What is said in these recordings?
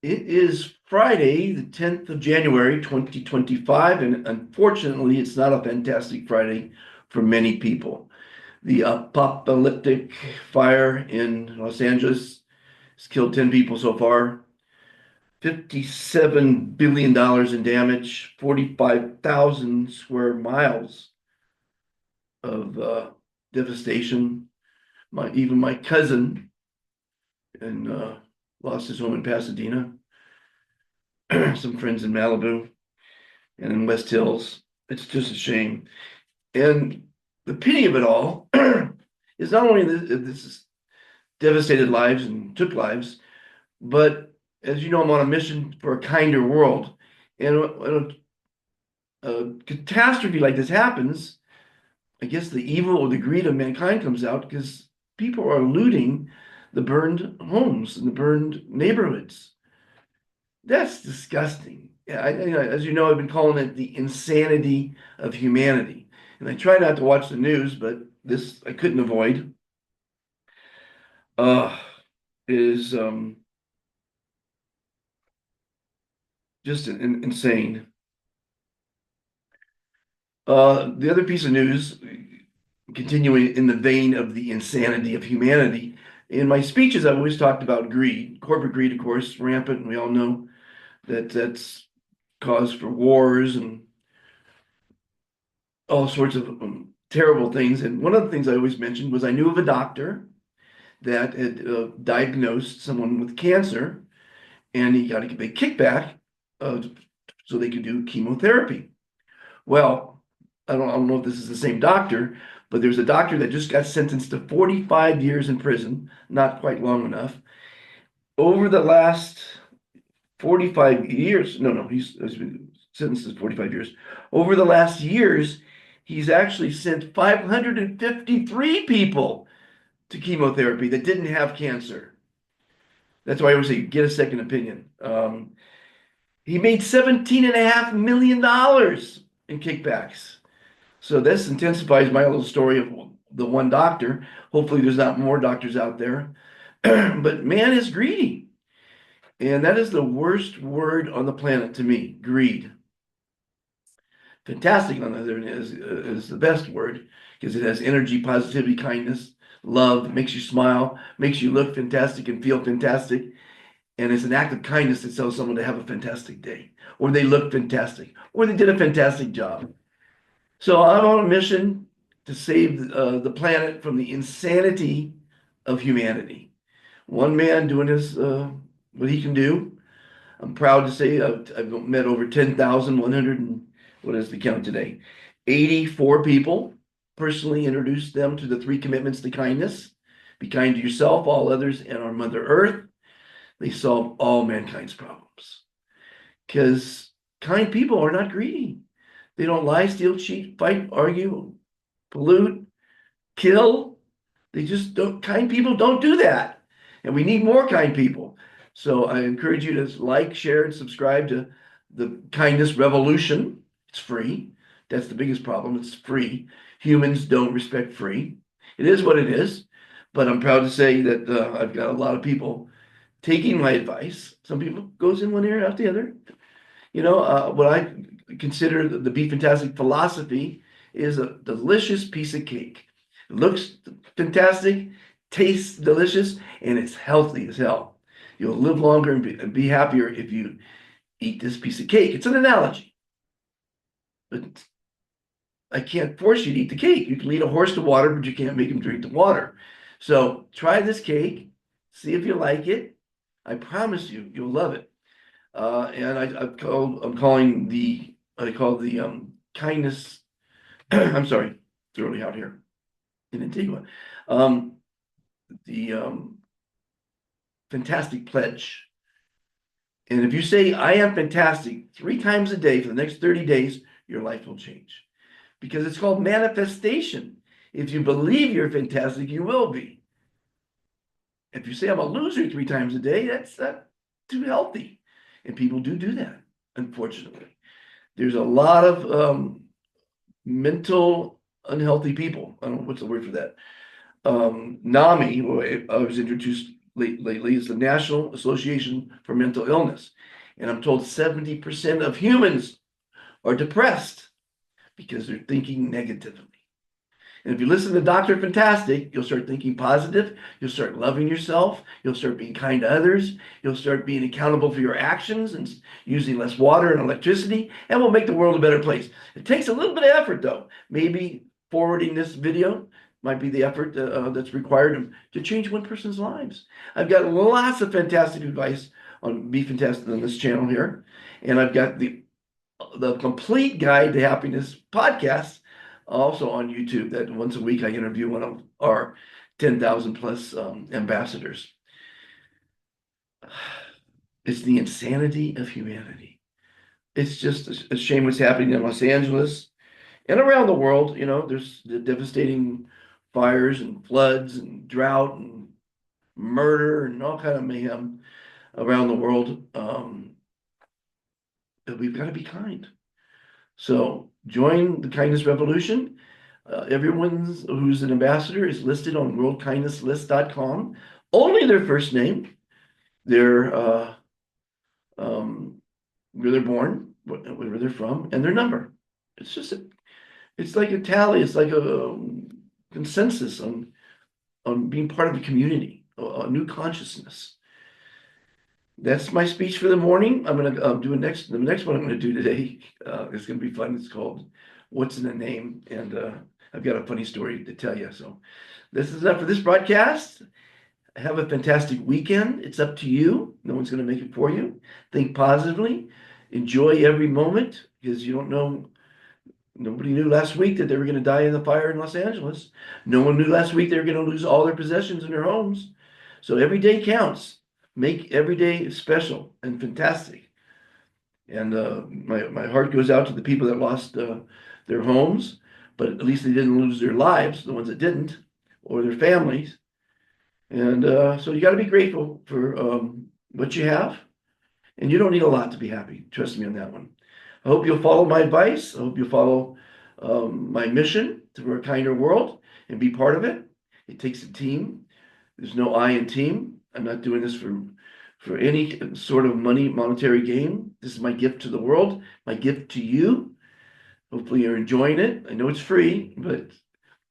It is Friday, the 10th of January, 2025, and unfortunately, it's not a fantastic Friday for many people. The apocalyptic fire in Los Angeles has killed 10 people so far, $57 billion in damage, 45,000 square miles of devastation. Even my cousin and lost his home in Pasadena, some friends in Malibu and in West Hills. It's just a shame. And the pity of it all is not only this has devastated lives and took lives, but as you know, I'm on a mission for a kinder world. And when a catastrophe like this happens, I guess the evil or the greed of mankind comes out because people are looting the burned homes and the burned neighborhoods. That's disgusting. Yeah, as you know, I've been calling it the insanity of humanity. And I try not to watch the news, but this I couldn't avoid. Uh, is just insane. The other piece of news, continuing in the vein of the insanity of humanity, in my speeches, I've always talked about greed, corporate greed, of course, rampant. And we all know that that's cause for wars and all sorts of terrible things. And one of the things I always mentioned was I knew of a doctor that had diagnosed someone with cancer, and he got a big kickback uh, so they could do chemotherapy. Well, I don't know if this is the same doctor, but there's a doctor that just got sentenced to 45 years in prison, not quite long enough. Over the last 45 years, no, he's been sentenced to 45 years. Over the last years, he's actually sent 553 people to chemotherapy that didn't have cancer. That's why I always say get a second opinion. He made $17.5 million in kickbacks. So this intensifies my little story of the one doctor. Hopefully, there's not more doctors out there. But man is greedy. And that is the worst word on the planet to me, greed. Fantastic, on the other hand, is the best word because it has energy, positivity, kindness, love, makes you smile, makes you look fantastic and feel fantastic. And it's an act of kindness to tell someone to have a fantastic day, or they look fantastic, or they did a fantastic job. So I'm on a mission to save the planet from the insanity of humanity. One man doing his what he can do. I'm proud to say I've met over 10,100 and what is the count today? 84 people. Personally introduced them to the three commitments to kindness. Be kind to yourself, all others, and our Mother Earth. They solve all mankind's problems. Because kind people are not greedy. They don't lie, steal, cheat, fight, argue, pollute, kill. They just don't, kind people don't do that. And we need more kind people. So I encourage you to like, share, and subscribe to the Kindness Revolution. It's free. That's the biggest problem. It's free. Humans don't respect free. It is what it is. But I'm proud to say that I've got a lot of people taking my advice. Some people goes in one ear out the other. What I consider the Be Fantastic philosophy is a delicious piece of cake. It looks fantastic, tastes delicious, and it's healthy as hell. You'll live longer and be happier if you eat this piece of cake. It's an analogy, but I can't force you to eat the cake. You can lead a horse to water, but you can't make him drink the water. So try this cake, see if you like it. I promise you, you'll love it. And I'm calling I call the kindness. I'm sorry, it's early out here in Antigua. Um, the fantastic pledge. And if you say, I am fantastic 3 times a day for the next 30 days, your life will change. Because it's called manifestation. If you believe you're fantastic, you will be. If you say I'm a loser 3 times a day, that's not too healthy. And people do that, unfortunately. There's a lot of mental unhealthy people. I don't know what's the word for that. NAMI, I was introduced lately is the National Association for Mental Illness. And I'm told 70% of humans are depressed because they're thinking negatively. And if you listen to Dr. Fantastic, you'll start thinking positive. You'll start loving yourself. You'll start being kind to others. You'll start being accountable for your actions and using less water and electricity, and we'll make the world a better place. It takes a little bit of effort, though. Maybe forwarding this video might be the effort that's required to change one person's lives. I've got lots of fantastic advice on Be Fantastic on this channel here, and I've got the complete guide to happiness podcast also on YouTube, that once a week I interview one of our 10,000 plus ambassadors. It's the insanity of humanity. It's just a shame what's happening in Los Angeles and around the world. You know, there's the devastating fires and floods and drought and murder and all kind of mayhem around the world. We've got to be kind. So join the kindness revolution. Everyone who's an ambassador is listed on worldkindnesslist.com. Only their first name, their where they're born, where they're from, and their number. It's just it's like a tally. It's like a consensus on being part of the community, a new consciousness. That's my speech for the morning. I'm going to do the next one I'm going to do today. It's going to be fun. It's called What's in a Name? And I've got a funny story to tell you. So this is enough for this broadcast. Have a fantastic weekend. It's up to you. No one's going to make it for you. Think positively. Enjoy every moment, because you don't know. Nobody knew last week that they were going to die in the fire in Los Angeles. No one knew last week they were going to lose all their possessions in their homes. So every day counts. Make every day special and fantastic. And my heart goes out to the people that lost their homes, but at least they didn't lose their lives, the ones that didn't, or their families. And so you got to be grateful for what you have. And you don't need a lot to be happy. Trust me on that one. I hope you'll follow my advice. I hope you'll follow my mission for a kinder world and be part of it. It takes a team. There's no I in team. I'm not doing this for any sort of monetary gain. This is my gift to the world, my gift to you. Hopefully you're enjoying it. I know it's free, but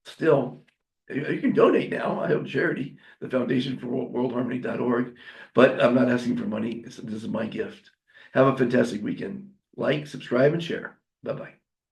still, you can donate now. I have a charity, the Foundation for worldharmony.org, but I'm not asking for money. This is my gift. Have a fantastic weekend. Like, subscribe, and share. Bye-bye.